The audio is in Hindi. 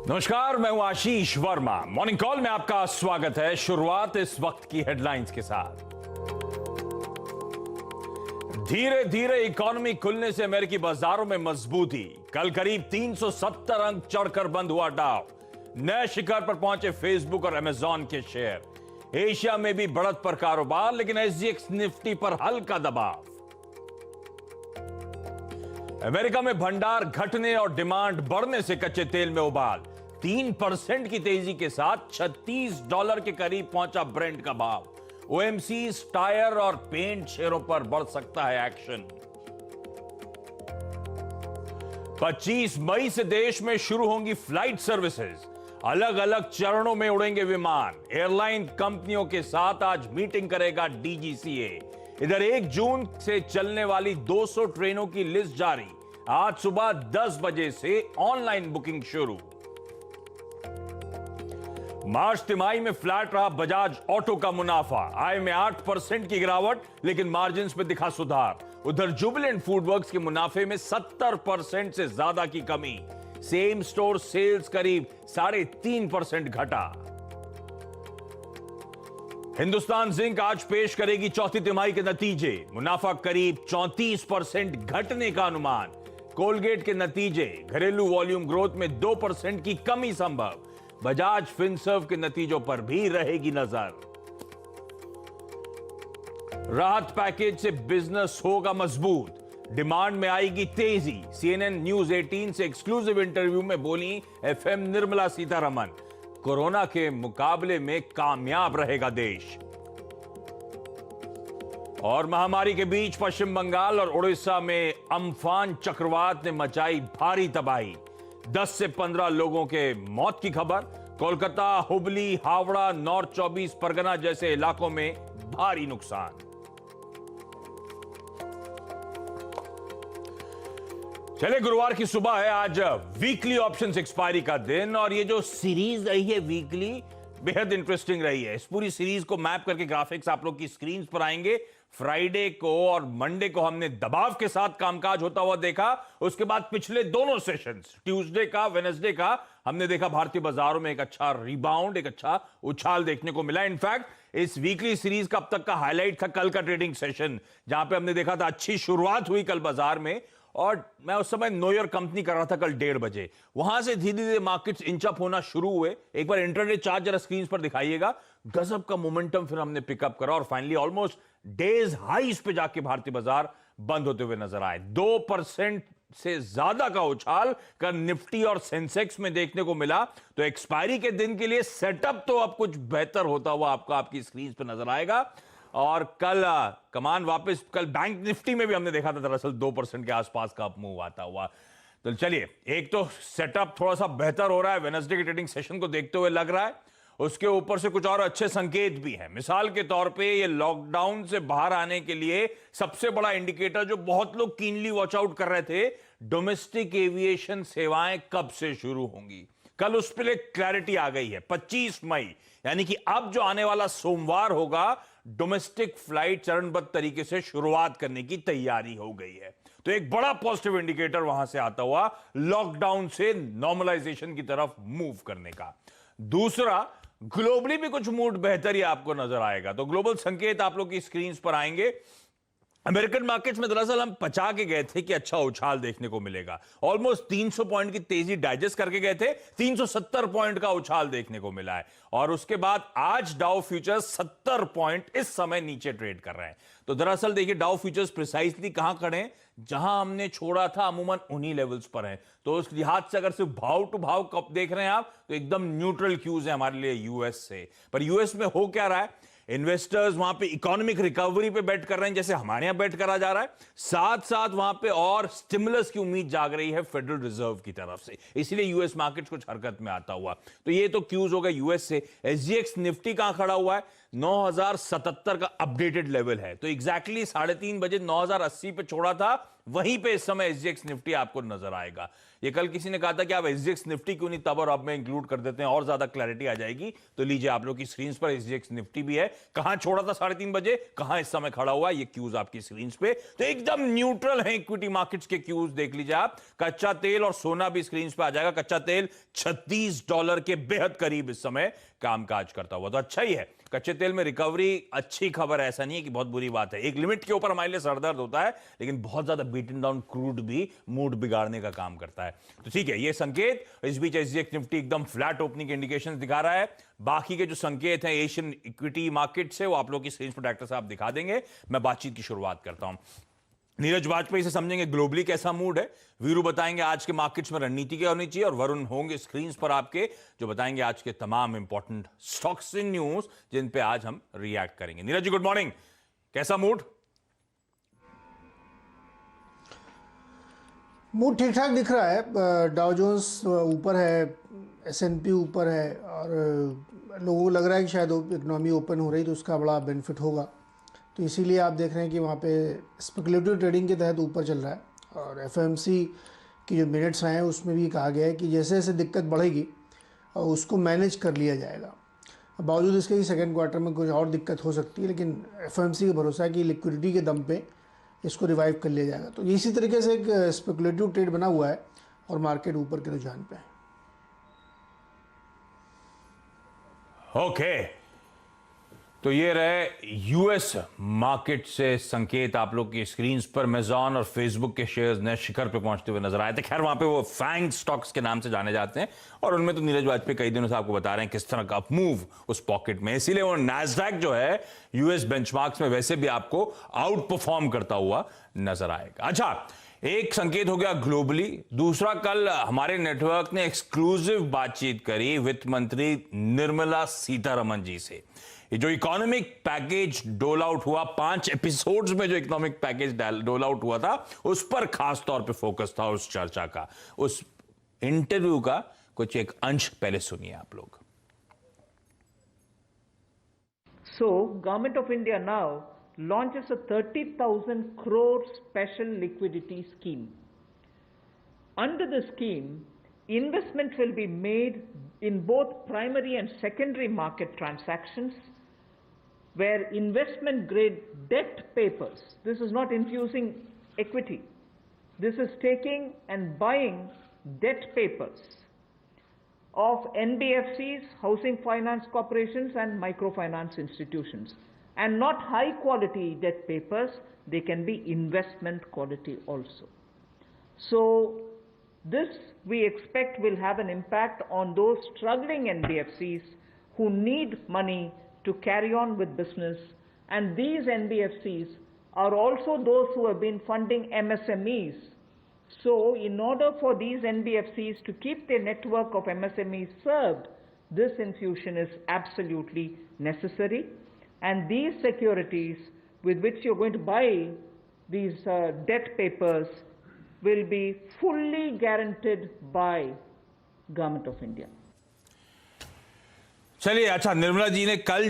नमस्कार, मैं हूं आशीष वर्मा। मॉर्निंग कॉल में आपका स्वागत है। शुरुआत इस वक्त की हेडलाइंस के साथ। धीरे धीरे इकोनॉमी खुलने से अमेरिकी बाजारों में मजबूती। कल करीब 370 अंक चढ़कर बंद हुआ डाउ। नए शिखर पर पहुंचे फेसबुक और अमेजॉन के शेयर। एशिया में भी बढ़त पर कारोबार, लेकिन एसजीएक्स निफ्टी पर हल्का दबाव। अमेरिका में भंडार घटने और डिमांड बढ़ने से कच्चे तेल में उबाल। 3% की तेजी के साथ $36 के करीब पहुंचा ब्रेंट का भाव। ओएमसी, टायर और पेंट शेयरों पर बढ़ सकता है एक्शन। 25 मई से देश में शुरू होंगी फ्लाइट सर्विसेज। अलग अलग चरणों में उड़ेंगे विमान। एयरलाइन कंपनियों के साथ आज मीटिंग करेगा डीजीसीए। इधर 1 जून से चलने वाली 200 ट्रेनों की लिस्ट जारी। आज सुबह 10 बजे से ऑनलाइन बुकिंग शुरू। मार्च तिमाही में फ्लैट रहा बजाज ऑटो का मुनाफा। आय में 8% की गिरावट, लेकिन मार्जिन्स में दिखा सुधार। उधर जुबिलेंट फूडवर्क्स के मुनाफे में 70% से ज्यादा की कमी। सेम स्टोर सेल्स करीब 3.5% घटा। हिंदुस्तान जिंक आज पेश करेगी चौथी तिमाही के नतीजे। मुनाफा करीब 34% घटने का अनुमान। कोलगेट के नतीजे, घरेलू वॉल्यूम ग्रोथ में 2% की कमी संभव। बजाज फिनसर्व के नतीजों पर भी रहेगी नजर। राहत पैकेज से बिजनेस होगा मजबूत। डिमांड में आएगी तेजी। सीएनएन न्यूज 18 से एक्सक्लूसिव इंटरव्यू में बोली एफएम निर्मला सीतारमण। कोरोना के मुकाबले में कामयाब रहेगा देश। और महामारी के बीच पश्चिम बंगाल और उड़ीसा में अम्फान चक्रवात ने मचाई भारी तबाही। 10 से 15 लोगों के मौत की खबर। कोलकाता, हुबली, हावड़ा, नॉर्थ 24 परगना जैसे इलाकों में भारी नुकसान। चले, गुरुवार की सुबह है। आज वीकली ऑप्शंस एक्सपायरी का दिन, और ये जो सीरीज रही है वीकली, बेहद इंटरेस्टिंग रही है। इस पूरी सीरीज को मैप करके ग्राफिक्स आप लोग की स्क्रीन पर आएंगे। फ्राइडे को और मंडे को हमने दबाव के साथ कामकाज होता हुआ देखा। उसके बाद पिछले दोनों सेशंस, ट्यूसडे का, वेडनेसडे का, हमने देखा भारतीय बाजारों में एक अच्छा रिबाउंड, एक अच्छा उछाल देखने को मिला। इनफैक्ट इस वीकली सीरीज का अब तक का हाईलाइट था कल का ट्रेडिंग सेशन, जहां पे हमने देखा था अच्छी शुरुआत हुई कल बाजार में। और मैं उस समय न्यू ईयर कंपनी कर रहा था कल 1:30 बजे। वहां से धीरे धीरे मार्केट्स इंच अप होना शुरू हुए। एक बार इंटरडे चार्ट जरा स्क्रीन पर दिखाइएगा। गजब का मोमेंटम फिर हमने पिकअप करा और फाइनली ऑलमोस्ट डेज हाईस पे जाके भारतीय बाजार बंद होते हुए नजर आए। 2% से ज्यादा का उछाल का निफ्टी और सेंसेक्स में देखने को मिला। तो एक्सपायरी के दिन के लिए सेटअप तो अब कुछ बेहतर होता हुआ आपको आपकी स्क्रीन पर नजर आएगा। और कल कमान वापस, कल बैंक निफ्टी में भी हमने देखा था दरअसल 2% के आसपास का मूव आता हुआ। तो चलिए, एक तो सेटअप थोड़ा सा बेहतर हो रहा है वेडनेसडे के ट्रेडिंग सेशन को देखते हुए लग रहा है। उसके ऊपर से कुछ और अच्छे संकेत भी हैं। मिसाल के तौर पे ये लॉकडाउन से बाहर आने के लिए सबसे बड़ा इंडिकेटर जो बहुत लोग कीनली वॉच आउट कर रहे थे, डोमेस्टिक एविएशन सेवाएं कब से शुरू होंगी। कल उस पर क्लैरिटी आ गई है। 25 मई यानी कि अब जो आने वाला सोमवार होगा, डोमेस्टिक फ्लाइट चरणबद्ध तरीके से शुरुआत करने की तैयारी हो गई है। तो एक बड़ा पॉजिटिव इंडिकेटर वहां से आता हुआ लॉकडाउन से नॉर्मलाइजेशन की तरफ मूव करने का। दूसरा, ग्लोबली भी कुछ मूड बेहतर ही आपको नजर आएगा। तो ग्लोबल संकेत आप लोग की स्क्रीन पर आएंगे। अमेरिकन मार्केट्स में दरअसल हम पचा के गए थे कि अच्छा उछाल देखने को मिलेगा। ऑलमोस्ट 300 पॉइंट की तेजी डाइजेस्ट करके गए थे। 370 पॉइंट का उछाल देखने को मिला है। और उसके बाद आज डाउ फ्यूचर्स 70 पॉइंट इस समय नीचे ट्रेड कर रहे हैं। तो दरअसल देखिए, डाउ फ्यूचर्स प्रिसाइसली कहां खड़े हैं, जहां हमने छोड़ा था अमूमन उन्हीं लेवल्स पर हैं। तो उस लिहाज से अगर सिर्फ भाव टू भाव कब देख रहे हैं आप, तो एकदम न्यूट्रल क्यूज है हमारे लिए यूएस से। पर यूएस में हो क्या रहा है, इन्वेस्टर्स वहां पे इकोनॉमिक रिकवरी पे बेट कर रहे हैं, जैसे हमारे यहां बेट करा जा रहा है। साथ साथ वहां पे और स्टिमुलस की उम्मीद जाग रही है फेडरल रिजर्व की तरफ से। इसलिए यूएस मार्केट कुछ हरकत में आता हुआ। तो ये तो क्यूज होगा यूएस से। एसजीएक्स निफ्टी कहां खड़ा हुआ है, 9077 का अपडेटेड लेवल है। तो एग्जैक्टली 3:30 बजे 9080 पे छोड़ा था, वहीं पे इस समय एसजीएक्स निफ्टी आपको नजर आएगा। ये कल किसी ने कहा था कि आप एसजीएक्स निफ्टी क्यों नहीं तब और अब में इंक्लूड कर देते हैं, और ज्यादा क्लैरिटी आ जाएगी। तो लीजिए आप लोग की स्क्रीन पर एसजीएक्स निफ्टी भी है, कहां छोड़ा था 3:30 बजे, कहां इस समय खड़ा हुआ, ये क्यूज आपकी स्क्रीन पे। तो एकदम न्यूट्रल है इक्विटी मार्केट्स के क्यूज, देख लीजिए आप। कच्चा तेल और सोना भी स्क्रीन पे आ जाएगा। कच्चा तेल $36 के बेहद करीब इस समय कामकाज करता हुआ, तो अच्छा ही है। कच्चे तेल में रिकवरी अच्छी खबर है, ऐसा नहीं है कि बहुत बुरी बात है। एक लिमिट के ऊपर हमारे लिए सरदर्द होता है, लेकिन बहुत ज्यादा बीटन डाउन क्रूड भी मूड बिगाड़ने का काम करता है। तो ठीक है, ये संकेत। इस बीच एसजीएक्स निफ्टी एकदम फ्लैट ओपनिंग के इंडिकेशंस दिखा रहा है। बाकी के जो संकेत हैं एशियन इक्विटी मार्केट से, वो आप लोग की स्क्रीन पर डायरेक्टर साहब दिखा देंगे। मैं बातचीत की शुरुआत करता हूं। नीरज वाजपेयी से समझेंगे ग्लोबली कैसा मूड है, वीरू बताएंगे आज के मार्केट्स में रणनीति क्या होनी चाहिए, और वरुण होंगे स्क्रीन पर आपके, जो बताएंगे आज के तमाम इंपॉर्टेंट स्टॉक्स इन न्यूज जिन पे आज हम रिएक्ट करेंगे। नीरज जी गुड मॉर्निंग, कैसा मूड? मूड ठीक ठाक दिख रहा है। डाउ जोन्स ऊपर है, एसएनपी ऊपर है, और लोगों को लग रहा है कि शायद इकोनॉमी ओपन हो रही तो उसका बड़ा बेनिफिट होगा, तो इसीलिए आप देख रहे हैं कि वहाँ पे स्पेकुलेटिव ट्रेडिंग के तहत ऊपर चल रहा है। और एफएमसी की जो मिनट्स आए हैं उसमें भी कहा गया है कि जैसे जैसे दिक्कत बढ़ेगी उसको मैनेज कर लिया जाएगा। बावजूद इसके कि सेकेंड क्वार्टर में कुछ और दिक्कत हो सकती है, लेकिन एफएमसी का भरोसा है कि लिक्विडिटी के दम पे इसको रिवाइव कर लिया जाएगा। तो इसी तरीके से एक स्पेकुलेटिव ट्रेड बना हुआ है और मार्केट ऊपर के रुझान पे है। ओके, तो ये रहे यूएस मार्केट से संकेत आप लोग की स्क्रीन पर। मेजॉन और फेसबुक के शेयर्स नए शिखर पे पहुंचते हुए नजर आए थे। खैर वहां पे वो फैंग स्टॉक्स के नाम से जाने जाते हैं, और उनमें तो नीरज वाजपेयी कई दिनों से आपको बता रहे हैं किस तरह का अपमूव उस पॉकेट में, इसीलिए वो नैस्डैक जो है यूएस बेंचमार्क्स में वैसे भी आपको आउट परफॉर्म करता हुआ नजर आएगा। अच्छा, एक संकेत हो गया ग्लोबली। दूसरा, कल हमारे नेटवर्क ने एक्सक्लूसिव बातचीत करी वित्त मंत्री निर्मला सीतारमण जी से। ये जो इकोनॉमिक पैकेज डोल आउट हुआ, 5 एपिसोड्स में जो इकोनॉमिक पैकेज डोल आउट हुआ था, उस पर खास तौर पे फोकस था उस चर्चा का। उस इंटरव्यू का कुछ एक अंश पहले सुनिए आप लोग। So, Government of India now launches a 30,000 crore special liquidity scheme. Under the scheme, investment will be made in both primary and secondary market transactions, where investment grade debt papers, this is not infusing equity, this is taking and buying debt papers of NBFCs, housing finance corporations and microfinance institutions, and not high quality debt papers, they can be investment quality also. So this we expect will have an impact on those struggling NBFCs who need money to carry on with business, and these NBFCs are also those who have been funding MSMEs. So in order for these NBFCs to keep their network of MSMEs served, this infusion is absolutely necessary, and these securities with which you're going to buy these debt papers will be fully guaranteed by Government of India. चलिए, अच्छा, निर्मला जी ने कल